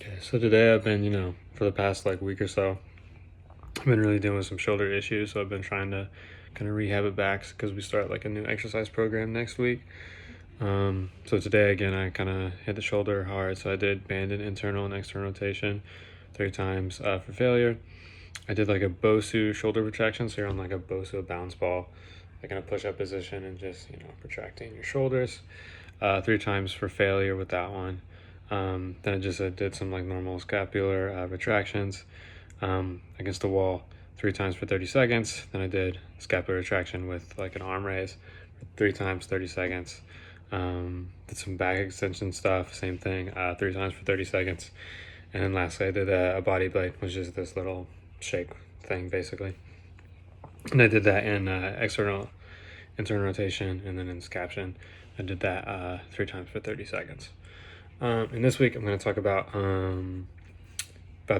Okay, so today I've been, for the past like week or so, I've been really dealing with some shoulder issues. So I've been trying to kind of rehab it back because we start like a new exercise program next week. So today again, I kind of hit the shoulder hard. So I did banded internal and external rotation 3 times for failure. I did like a Bosu shoulder retraction. So you're on like a Bosu bounce ball, like in a push-up position and just, protracting your shoulders. 3 times for failure with that one. Then I did some like normal scapular retractions against the wall 3 times for 30 seconds. Then I did scapular retraction with like an arm raise 3 times 30 seconds. Did some back extension stuff, same thing, 3 times for 30 seconds. And then lastly, I did a body blade, which is this little shake thing basically. And I did that in internal rotation, and then in scaption, I did that 3 times for 30 seconds. And this week I'm going to talk about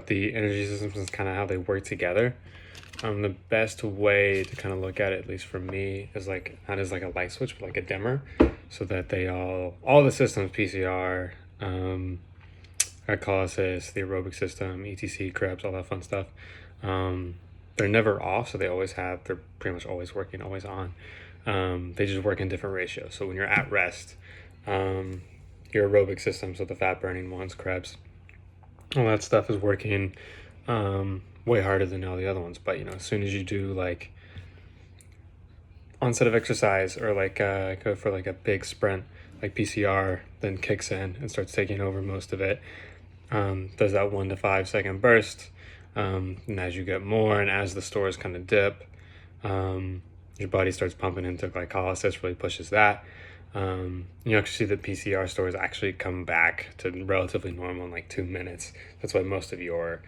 the energy systems and kind of how they work together. The best way to kind of look at it, at least for me, is like not as like a light switch, but like a dimmer, so that they all the systems, PCR, glycolysis, the aerobic system, ETC, Krebs, all that fun stuff. They're never off, so they're pretty much always working, always on. They just work in different ratios. So when you're at rest, your aerobic system, so the fat burning ones, Krebs, all that stuff is working way harder than all the other ones. But as soon as you do like onset of exercise or like go for like a big sprint, like PCR then kicks in and starts taking over most of it. Does that 1 to 5 second burst, and as you get more and as the stores kind of dip, your body starts pumping into glycolysis, really pushes that. You actually see the PCR stores actually come back to relatively normal in like 2 minutes. That's why most of your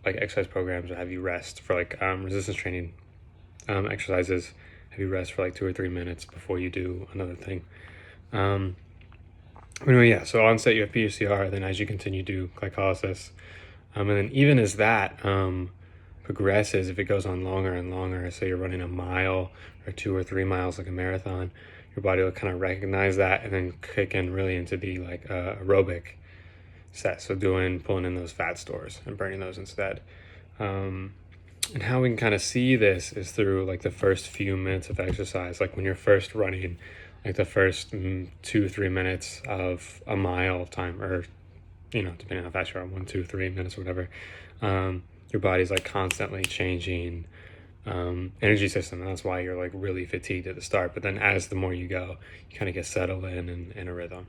like exercise programs will have you rest for like resistance training exercises, have you rest for like 2 or 3 minutes before you do another thing. Anyway, yeah, so onset you have PCR, then as you continue to do glycolysis, and then even as that progresses, if it goes on longer and longer, so you're running a mile or 2 or 3 miles like a marathon, your body will kind of recognize that and then kick in really into the like aerobic set. So pulling in those fat stores and burning those instead. And how we can kind of see this is through like the first few minutes of exercise. Like when you're first running, like the first 2-3 minutes of a mile time, or depending on how fast you are, 1-2-3 minutes or whatever, your body's like constantly changing energy system, and that's why you're like really fatigued at the start. But then as the more you go, you kind of get settled in a rhythm.